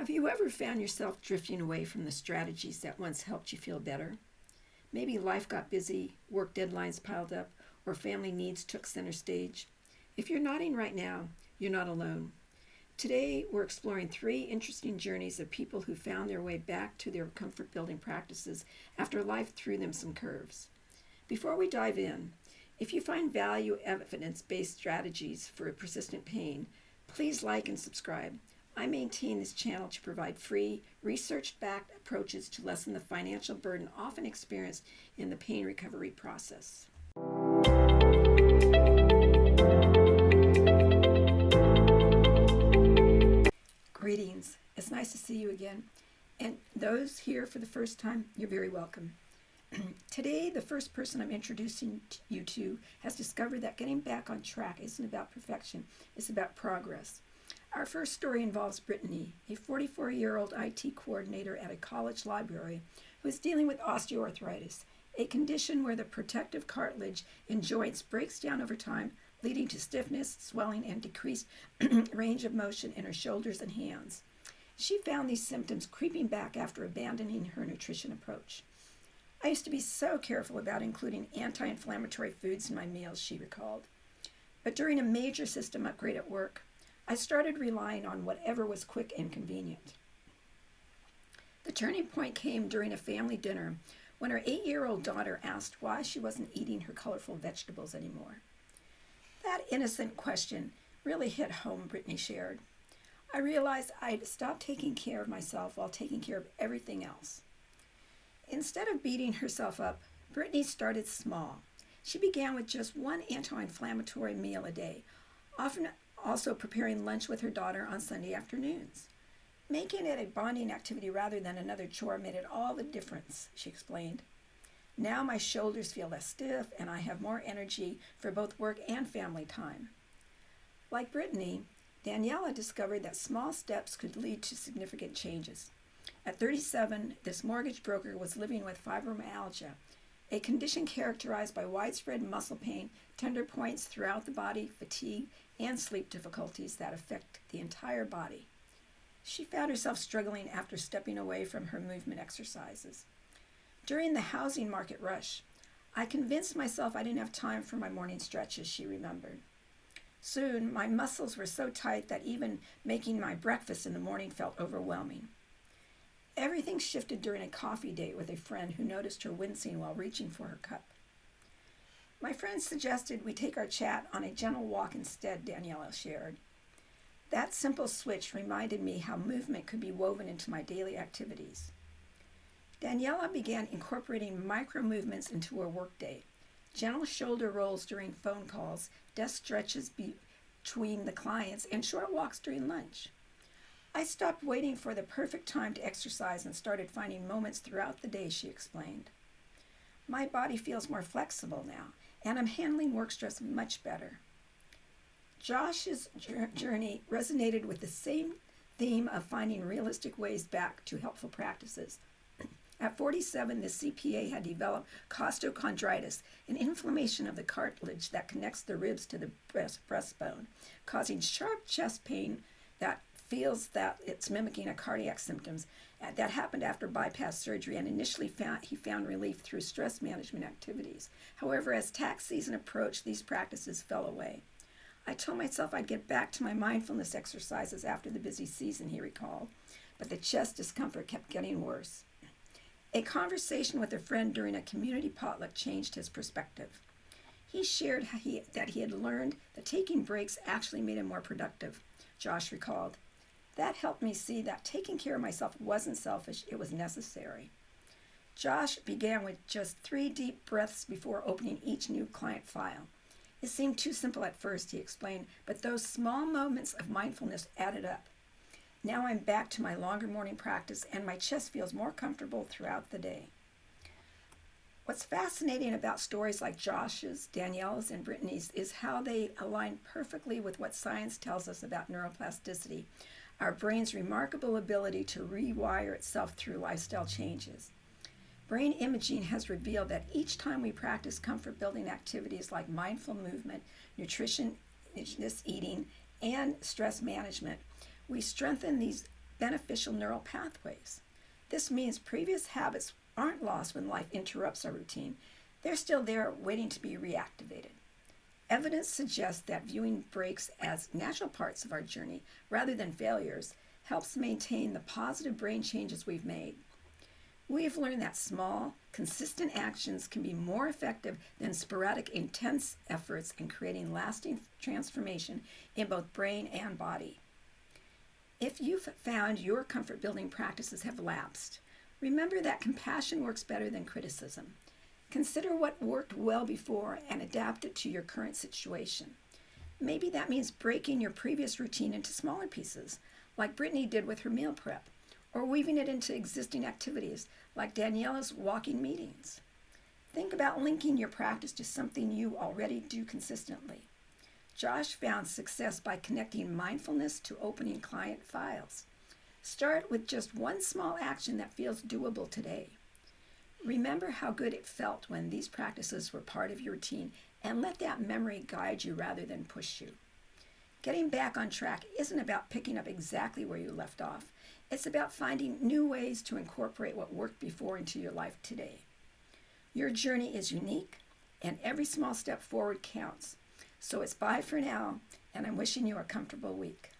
Have you ever found yourself drifting away from the strategies that once helped you feel better? Maybe life got busy, work deadlines piled up, or family needs took center stage. If you're nodding right now, you're not alone. Today, we're exploring 3 interesting journeys of people who found their way back to their comfort building practices after life threw them some curves. Before we dive in, if you find value evidence-based strategies for persistent pain, please like and subscribe. I maintain this channel to provide free, research-backed approaches to lessen the financial burden often experienced in the pain recovery process. Greetings. It's nice to see you again. And those here for the first time, you're very welcome. Today, the first person I'm introducing you to has discovered that getting back on track isn't about perfection, it's about progress. Our first story involves Brittany, a 44-year-old IT coordinator at a college library who is dealing with osteoarthritis, a condition where the protective cartilage in joints breaks down over time, leading to stiffness, swelling, and decreased range of motion in her shoulders and hands. She found these symptoms creeping back after abandoning her nutrition approach. I used to be so careful about including anti-inflammatory foods in my meals, she recalled. But during a major system upgrade at work, I started relying on whatever was quick and convenient. The turning point came during a family dinner when her 8-year-old daughter asked why she wasn't eating her colorful vegetables anymore. That innocent question really hit home, Brittany shared. I realized I'd stopped taking care of myself while taking care of everything else. Instead of beating herself up, Brittany started small. She began with just one anti-inflammatory meal a day, often also preparing lunch with her daughter on Sunday afternoons. Making it a bonding activity rather than another chore made it all the difference, she explained. Now my shoulders feel less stiff and I have more energy for both work and family time. Like Brittany, Daniela discovered that small steps could lead to significant changes. At 37, this mortgage broker was living with fibromyalgia, a condition characterized by widespread muscle pain, tender points throughout the body, fatigue, and sleep difficulties that affect the entire body. She found herself struggling after stepping away from her movement exercises. During the housing market rush, I convinced myself I didn't have time for my morning stretches, she remembered. Soon, my muscles were so tight that even making my breakfast in the morning felt overwhelming. Everything shifted during a coffee date with a friend who noticed her wincing while reaching for her cup. My friend suggested we take our chat on a gentle walk instead, Daniela shared. That simple switch reminded me how movement could be woven into my daily activities. Daniela began incorporating micro movements into her workday, gentle shoulder rolls during phone calls, desk stretches between the clients, and short walks during lunch. I stopped waiting for the perfect time to exercise and started finding moments throughout the day, she explained. My body feels more flexible now, and I'm handling work stress much better. Josh's journey resonated with the same theme of finding realistic ways back to helpful practices. At 47, the CPA had developed costochondritis, an inflammation of the cartilage that connects the ribs to the breastbone, causing sharp chest pain that feels that it's mimicking a cardiac symptoms that happened after bypass surgery, and initially he found relief through stress management activities. However, as tax season approached, these practices fell away. I told myself I'd get back to my mindfulness exercises after the busy season, he recalled, but the chest discomfort kept getting worse. A conversation with a friend during a community potluck changed his perspective. He shared that he had learned that taking breaks actually made him more productive, Josh recalled. That helped me see that taking care of myself wasn't selfish, it was necessary. Josh began with just 3 deep breaths before opening each new client file. It seemed too simple at first, he explained, but those small moments of mindfulness added up. Now I'm back to my longer morning practice and my chest feels more comfortable throughout the day. What's fascinating about stories like Josh's, Daniela's, and Brittany's is how they align perfectly with what science tells us about neuroplasticity, our brain's remarkable ability to rewire itself through lifestyle changes. Brain imaging has revealed that each time we practice comfort-building activities like mindful movement, nutrition, eating, and stress management, we strengthen these beneficial neural pathways. This means previous habits aren't lost when life interrupts our routine. They're still there waiting to be reactivated. Evidence suggests that viewing breaks as natural parts of our journey rather than failures helps maintain the positive brain changes we've made. We've learned that small, consistent actions can be more effective than sporadic, intense efforts in creating lasting transformation in both brain and body. If you've found your comfort building practices have lapsed, remember that compassion works better than criticism. Consider what worked well before and adapt it to your current situation. Maybe that means breaking your previous routine into smaller pieces, like Brittany did with her meal prep, or weaving it into existing activities, like Daniela's walking meetings. Think about linking your practice to something you already do consistently. Josh found success by connecting mindfulness to opening client files. Start with just one small action that feels doable today. Remember how good it felt when these practices were part of your routine, and let that memory guide you rather than push you. Getting back on track isn't about picking up exactly where you left off. It's about finding new ways to incorporate what worked before into your life today. Your journey is unique, and every small step forward counts. So it's bye for now, and I'm wishing you a comfortable week.